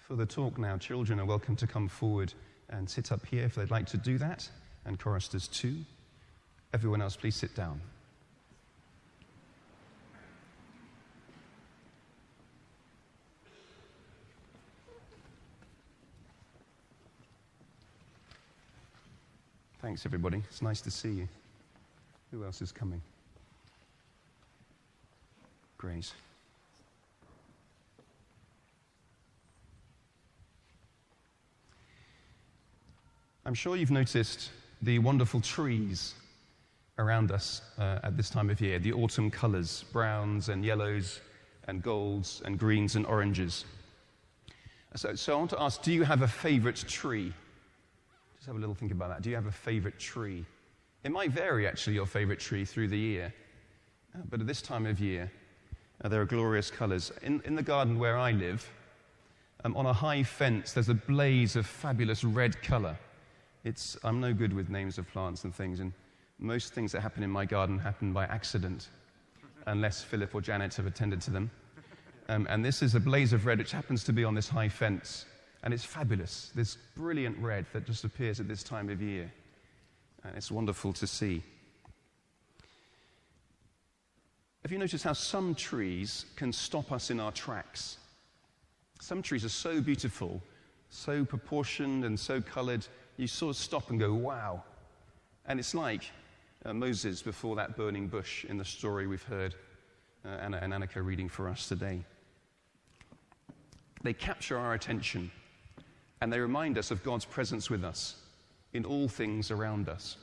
For the talk now, children are welcome to come forward and sit up here if they'd like to do that, and choristers too. Everyone else, please sit down. Thanks, everybody. It's nice to see you. Who else is coming? Great. I'm sure you've noticed the wonderful trees around us at this time of year, the autumn colors, browns and yellows and golds and greens and oranges. So I want to ask, do you have a favorite tree? Just have a little think about that. Do you have a favorite tree? It might vary, actually, your favorite tree through the year. But at this time of year, there are glorious colors. In the garden where I live, on a high fence, there's a blaze of fabulous red color. I'm no good with names of plants and things, and most things that happen in my garden happen by accident, unless Philip or Janet have attended to them. And this is a blaze of red which happens to be on this high fence, and it's fabulous, this brilliant red that just appears at this time of year. And it's wonderful to see. Have you noticed how some trees can stop us in our tracks? Some trees are so beautiful, so proportioned and so colored, you sort of stop and go, wow. And it's like Moses before that burning bush in the story we've heard Anna and Annika reading for us today. They capture our attention, and they remind us of God's presence with us in all things around us.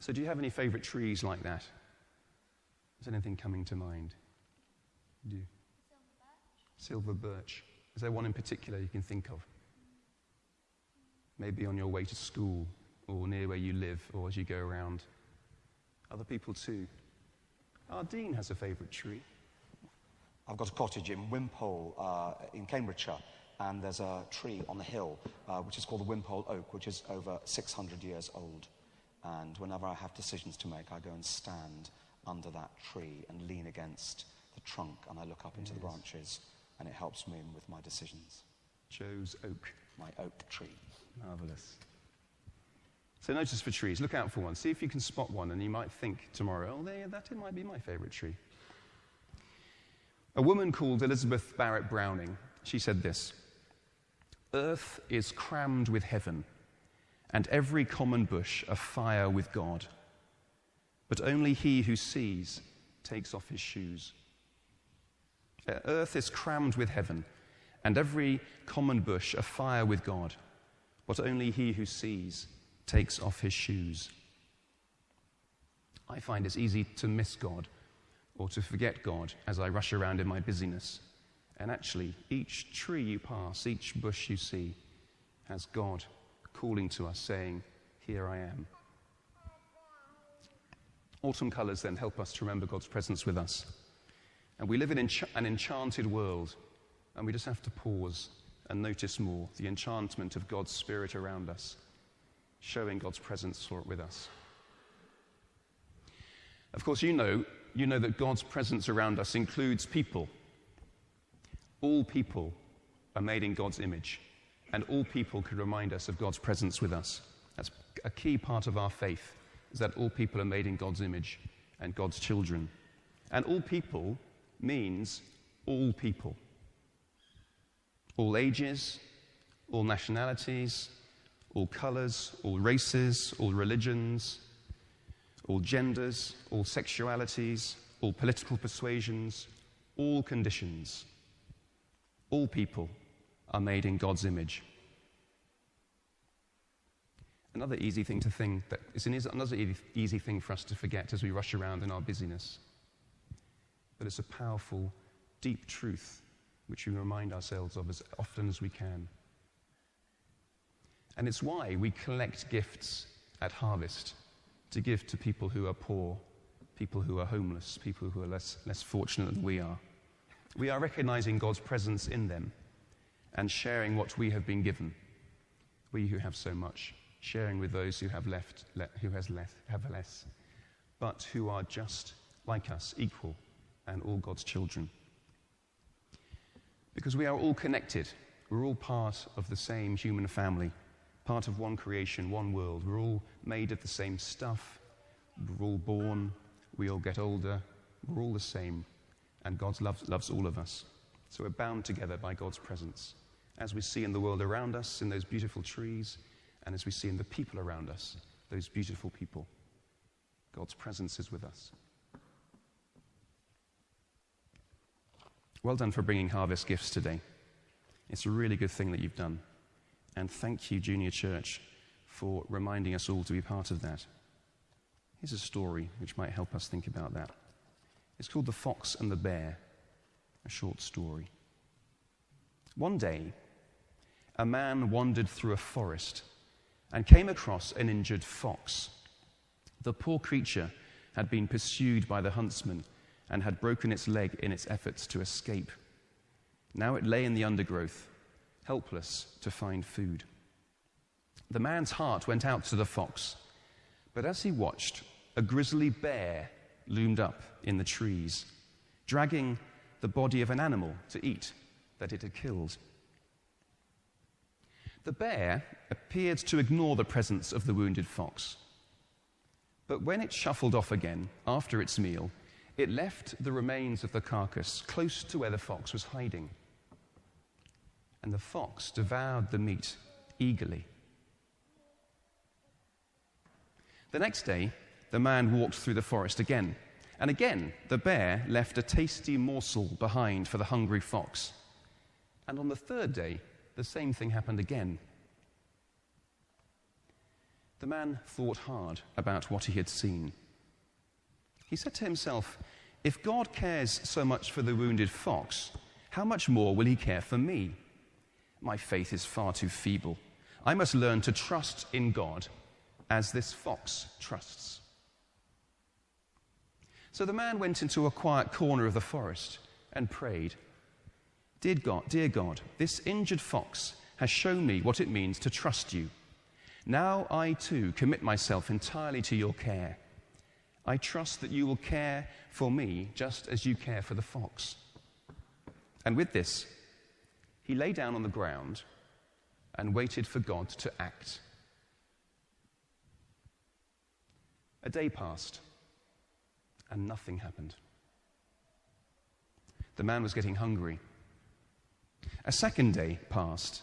So do you have any favorite trees like that? Is anything coming to mind? You do? Silver birch. Is there one in particular you can think of? Maybe on your way to school, or near where you live, or as you go around. Other people too. Our Dean has a favourite tree. I've got a cottage in Wimpole in Cambridgeshire, and there's a tree on the hill which is called the Wimpole Oak, which is over 600 years old. And whenever I have decisions to make, I go and stand under that tree and lean against the trunk, and I look up into the branches, and it helps me with my decisions. Joe's oak. My oak tree. Marvellous. So notice for trees, look out for one. See if you can spot one, and you might think tomorrow, that might be my favourite tree. A woman called Elizabeth Barrett Browning, she said this: "Earth is crammed with heaven, and every common bush afire with God. But only he who sees takes off his shoes." Earth is crammed with heaven, and every common bush afire with God. But only he who sees takes off his shoes. I find it's easy to miss God or to forget God as I rush around in my busyness. And actually, each tree you pass, each bush you see, has God calling to us, saying, "Here I am." Autumn colors then help us to remember God's presence with us. And we live in an enchanted world, and we just have to pause and notice more the enchantment of God's Spirit around us, showing God's presence with us. Of course, you know that God's presence around us includes people. All people are made in God's image, and all people can remind us of God's presence with us. That's a key part of our faith, is that all people are made in God's image and God's children. And all people means all people. All ages, all nationalities, all colors, all races, all religions, all genders, all sexualities, all political persuasions, all conditions. All people are made in God's image. Another easy thing to think, another easy thing for us to forget as we rush around in our busyness. But it's a powerful, deep truth which we remind ourselves of as often as we can. And it's why we collect gifts at harvest to give to people who are poor, people who are homeless, people who are less fortunate than we are. We are recognizing God's presence in them and sharing what we have been given. We who have so much, sharing with those who have less, but who are just like us, equal, and all God's children. Because we are all connected. We're all part of the same human family, part of one creation, one world. We're all made of the same stuff. We're all born. We all get older. We're all the same. And God loves all of us. So we're bound together by God's presence, as we see in the world around us, in those beautiful trees, and as we see in the people around us, those beautiful people. God's presence is with us. Well done for bringing harvest gifts today. It's a really good thing that you've done. And thank you, Junior Church, for reminding us all to be part of that. Here's a story which might help us think about that. It's called The Fox and the Bear, a short story. One day, a man wandered through a forest and came across an injured fox. The poor creature had been pursued by the huntsman and had broken its leg in its efforts to escape. Now it lay in the undergrowth, helpless to find food. The man's heart went out to the fox, but as he watched, a grisly bear loomed up in the trees, dragging the body of an animal to eat that it had killed. The bear appeared to ignore the presence of the wounded fox, but when it shuffled off again after its meal, it left the remains of the carcass close to where the fox was hiding. And the fox devoured the meat eagerly. The next day, the man walked through the forest again, and again the bear left a tasty morsel behind for the hungry fox. And on the third day, the same thing happened again. The man thought hard about what he had seen. He said to himself, if God cares so much for the wounded fox, how much more will he care for me? My faith is far too feeble. I must learn to trust in God as this fox trusts. So the man went into a quiet corner of the forest and prayed, Dear God, this injured fox has shown me what it means to trust you. Now I too commit myself entirely to your care. I trust that you will care for me just as you care for the fox. And with this, he lay down on the ground and waited for God to act. A day passed, and nothing happened. The man was getting hungry. A second day passed,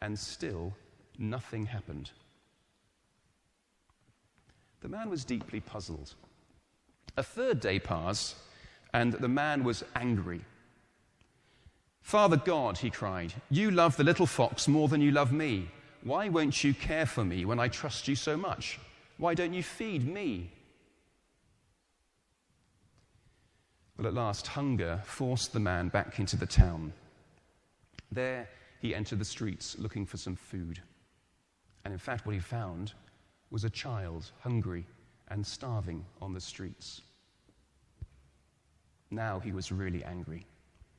and still nothing happened. The man was deeply puzzled. A third day passed, and the man was angry. Father God, he cried, you love the little fox more than you love me. Why won't you care for me when I trust you so much? Why don't you feed me? Well, at last, hunger forced the man back into the town. There, he entered the streets looking for some food. And in fact, what he found was a child, hungry and starving on the streets. Now he was really angry,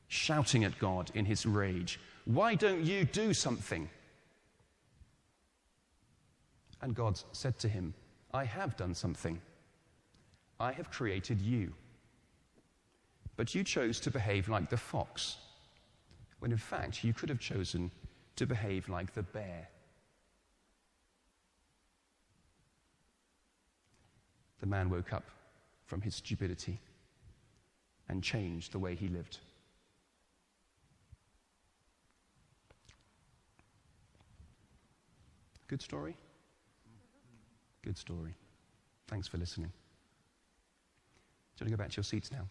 shouting at God in his rage, why don't you do something? And God said to him, I have done something. I have created you. But you chose to behave like the fox, when in fact you could have chosen to behave like the bear. The man woke up from his stupidity and changed the way he lived. Good story? Good story. Thanks for listening. Do you want to go back to your seats now?